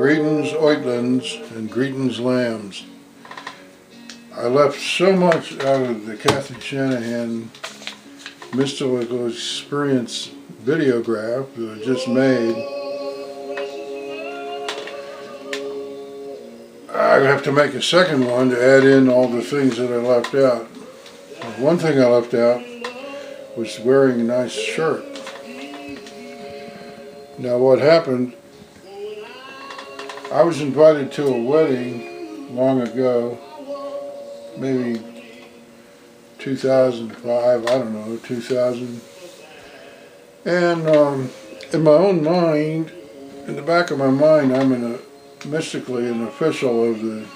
Greetings, Oitlands, and greetings, lambs. I left so much out of the Kathy Shanahan mystical experience videograph that I just made. I have to make a second one to add in all the things that I left out. One thing I left out was wearing a nice shirt. Now what happened, I was invited to a wedding long ago, maybe 2005, I don't know, 2000. And in my own mind, in the back of my mind, I'm mystically an official of the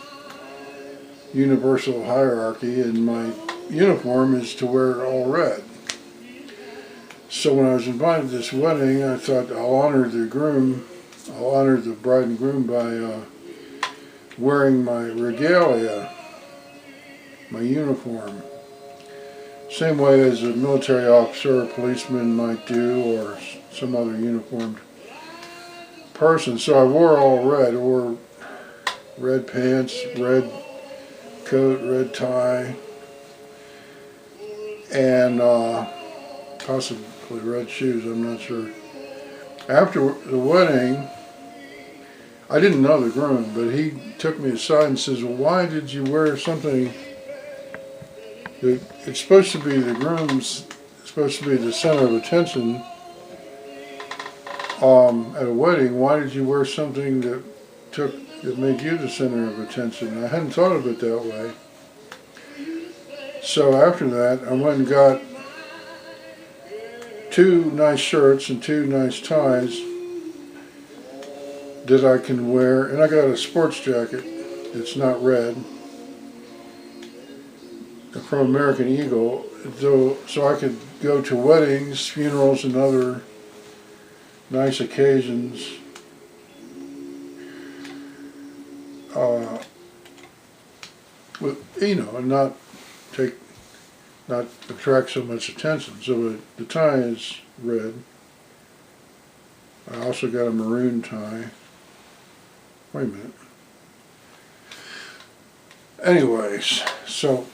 universal hierarchy, and my uniform is to wear all red. So when I was invited to this wedding, I thought I'll honor the bride and groom by wearing my regalia, my uniform. Same way as a military officer or policeman might do, or some other uniformed person. So I wore all red. I wore red pants, red coat, red tie, and possibly red shoes, I'm not sure. After the wedding, I didn't know the groom, but he took me aside and says, well, why did you wear something that it's supposed to be the groom's, supposed to be the center of attention at a wedding? Why did you wear something that made you the center of attention? I hadn't thought of it that way. So after that, I went and got 2 nice shirts and 2 nice ties that I can wear, and I got a sports jacket that's not red from American Eagle, so I could go to weddings, funerals, and other nice occasions and not attract so much attention. So the tie is red. I also got a maroon tie. Wait a minute. Anyways, so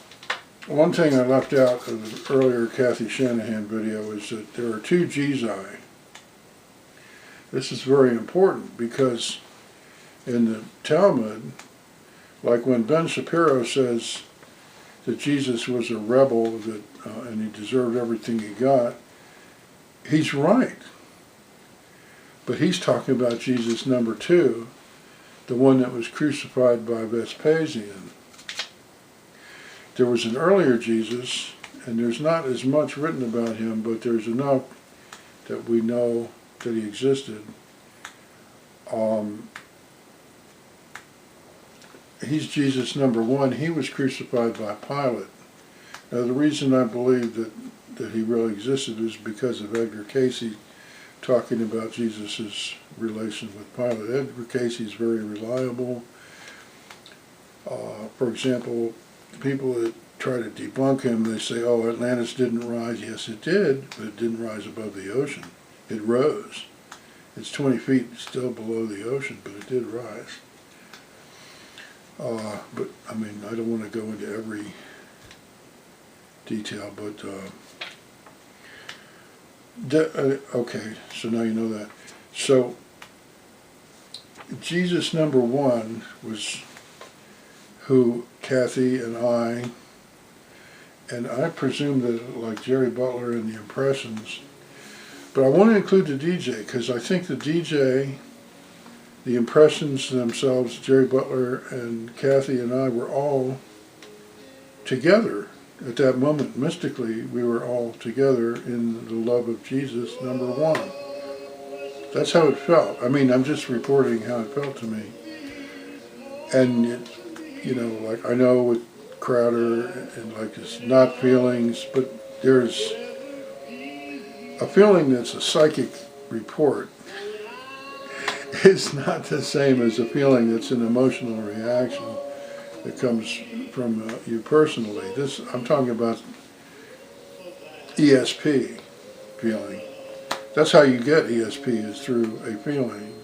one thing I left out of the earlier Kathy Shanahan video is that there are 2 Geesey. This is very important because in the Talmud, like when Ben Shapiro says that Jesus was a rebel and he deserved everything he got, he's right. But he's talking about Jesus number 2, the one that was crucified by Vespasian. There was an earlier Jesus, and there's not as much written about him, but there's enough that we know that he existed. He's Jesus number 1. He was crucified by Pilate. Now the reason I believe that he really existed is because of Edgar Cayce talking about Jesus' relation with Pilate. Edgar Cayce is very reliable. For example, people that try to debunk him, they say, oh, Atlantis didn't rise. Yes, it did, but it didn't rise above the ocean. It rose. It's 20 feet still below the ocean, but it did rise. But, I mean, I don't want to go into every detail, but, okay, so now you know that. So, Jesus number 1 was who Kathy and I presume that, like Jerry Butler and the Impressions, but I want to include the DJ, because I think the DJ, the Impressions themselves, Jerry Butler and Kathy and I were all together at that moment. Mystically, we were all together in the love of Jesus, number 1. That's how it felt. I mean, I'm just reporting how it felt to me. And, like I know with Crowder and like it's not feelings, but there's a feeling that's a psychic report. It's not the same as a feeling that's an emotional reaction that comes from you personally. I'm talking about ESP feeling. That's how you get ESP, is through a feeling.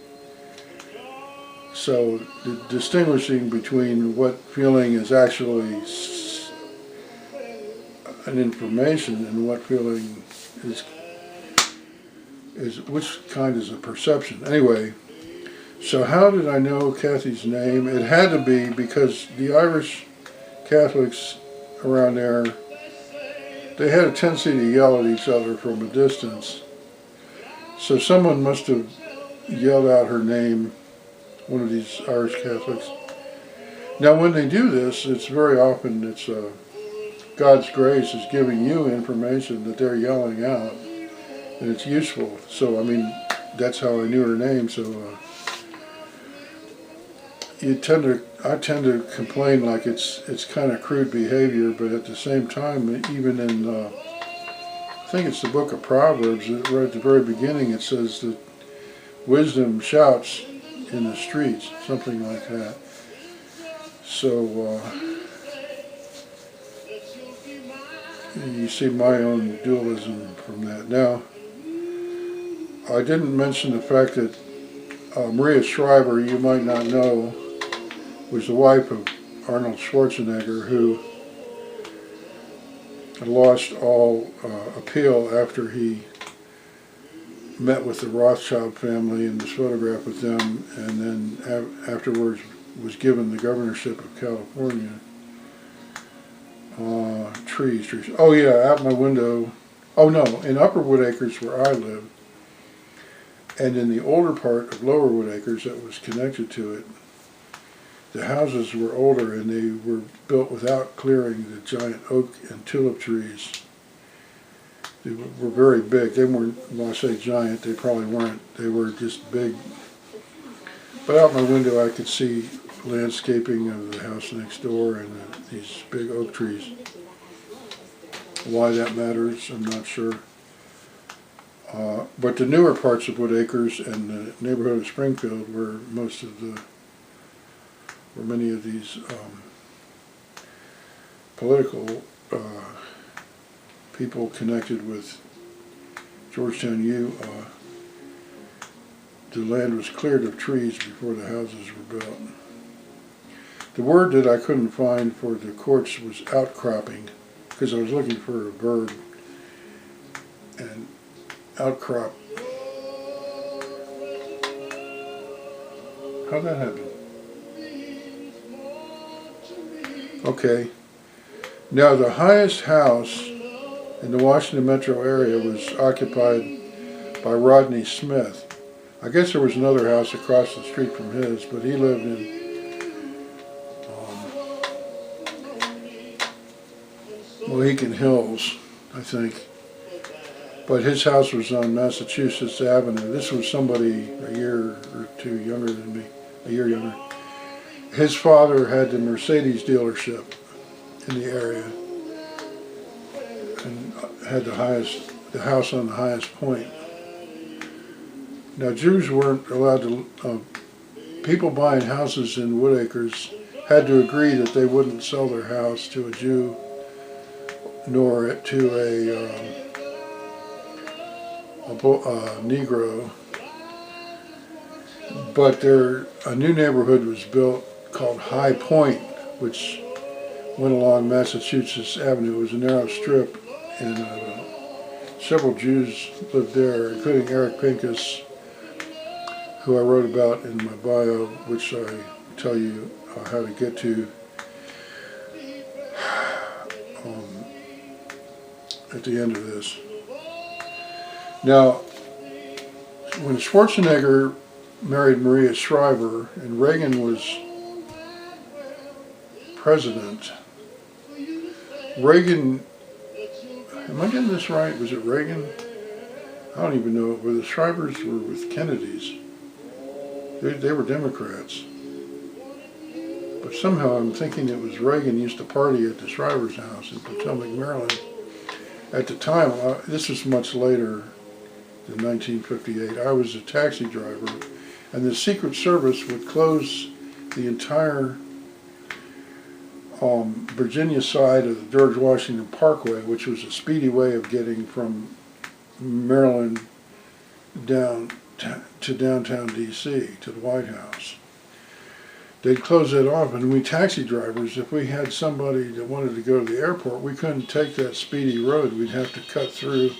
So the distinguishing between what feeling is actually an information and what feeling is which kind is a perception. Anyway, so how did I know Kathy's name? It had to be because the Irish Catholics around there, they had a tendency to yell at each other from a distance. So someone must have yelled out her name, one of these Irish Catholics. Now when they do this, it's very often God's grace is giving you information that they're yelling out, and it's useful. So I mean, that's how I knew her name. So I tend to complain like it's kind of crude behavior, but at the same time, even in I think it's the book of Proverbs, right at the very beginning, it says that wisdom shouts in the streets, something like that. So you see my own dualism from that. Now, I didn't mention the fact that Maria Shriver, you might not know, was the wife of Arnold Schwarzenegger, who lost all appeal after he met with the Rothschild family and was photographed with them, and then afterwards was given the governorship of California. Trees. Oh yeah, out my window. Oh no, in Upper Woodacres where I live, and in the older part of Lower Woodacres that was connected to it, the houses were older and they were built without clearing the giant oak and tulip trees. They were very big. They weren't, when I say giant, they probably weren't. They were just big. But out my window I could see landscaping of the house next door and these big oak trees. Why that matters, I'm not sure. But the newer parts of Woodacres and the neighborhood of Springfield where many of these political people connected with Georgetown U, the land was cleared of trees before the houses were built. The word that I couldn't find for the courts was outcropping, because I was looking for a verb, and outcrop. How'd that happen? Okay. Now the highest house in the Washington metro area was occupied by Rodney Smith. I guess there was another house across the street from his, but he lived in Mohican Hills, I think. But his house was on Massachusetts Avenue. This was somebody a year or two younger than me, a year younger. His father had the Mercedes dealership in the area and had the house on the highest point. Now Jews weren't allowed to, people buying houses in Woodacres had to agree that they wouldn't sell their house to a Jew nor to a Negro. But a new neighborhood was built called High Point, which went along Massachusetts Avenue. It was a narrow strip, and several Jews lived there, including Eric Pincus, who I wrote about in my bio, which I tell you how to get to at the end of this. Now, when Schwarzenegger married Maria Shriver and Reagan was president, Reagan, am I getting this right? Was it Reagan? I don't even know, but the Shrivers were with Kennedys. They were Democrats. But somehow I'm thinking it was Reagan used to party at the Shriver's house in Potomac, Maryland. At the time, this was much later than 1958, I was a taxi driver, and the Secret Service would close the entire Virginia side of the George Washington Parkway, which was a speedy way of getting from Maryland down to downtown D.C., to the White House. they'd close it off, and we taxi drivers, if we had somebody that wanted to go to the airport, we couldn't take that speedy road. We'd have to cut through.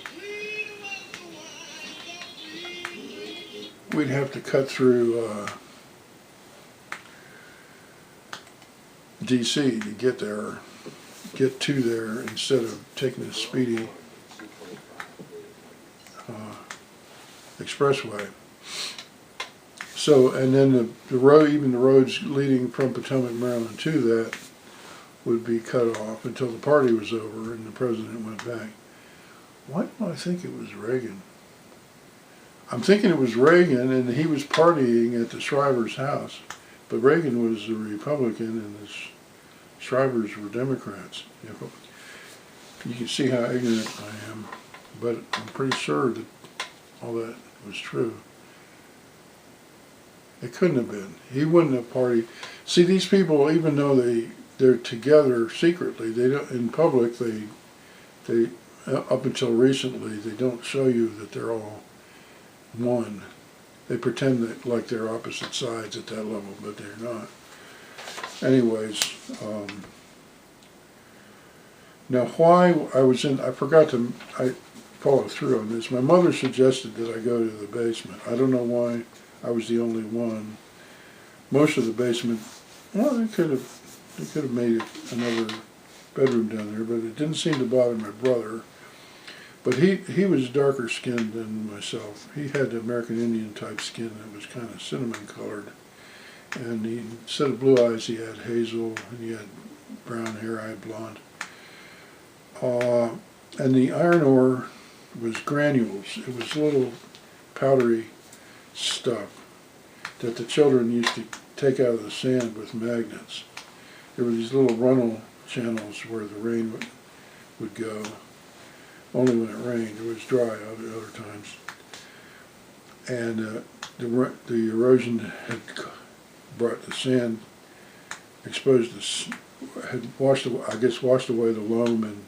We'd have to cut through D.C. to get there, get to there, instead of taking the speedy expressway. So, and then the road, even the roads leading from Potomac, Maryland to that would be cut off until the party was over and the president went back. Why do I think it was Reagan? I'm thinking it was Reagan, and he was partying at the Shriver's house, but Reagan was a Republican and the Shrivers were Democrats. You can see how ignorant I am, but I'm pretty sure that all that was true. It couldn't have been. He wouldn't have partied. See, these people, even though they're together secretly, they don't, in public, they up until recently, they don't show you that they're all one. They pretend that like they're opposite sides at that level, but they're not. Anyways, now why I forgot to follow through on this. My mother suggested that I go to the basement. I don't know why I was the only one. Most of the basement, well, they could have made another bedroom down there, but it didn't seem to bother my brother. But he was darker skinned than myself. He had the American Indian type skin that was kind of cinnamon colored. And instead of blue eyes, he had hazel, and he had brown hair, I had blonde. And the iron ore was granules. It was little powdery stuff that the children used to take out of the sand with magnets. There were these little runnel channels where the rain would go. Only when it rained. It was dry other times. And the erosion had brought the sand, had washed away the loam and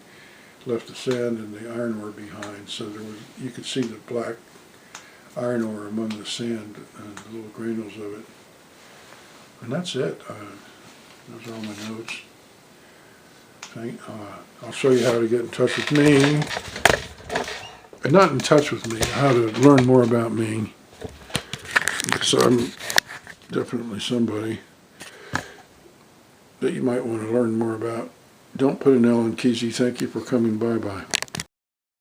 left the sand and the iron ore behind. So you could see the black iron ore among the sand and the little granules of it. And that's it. Those are all my notes. I'll show you how to get in touch with me. And not in touch with me, how to learn more about me. Because I'm definitely somebody that you might want to learn more about. Don't put an L in Keesey. Thank you for coming. Bye-bye.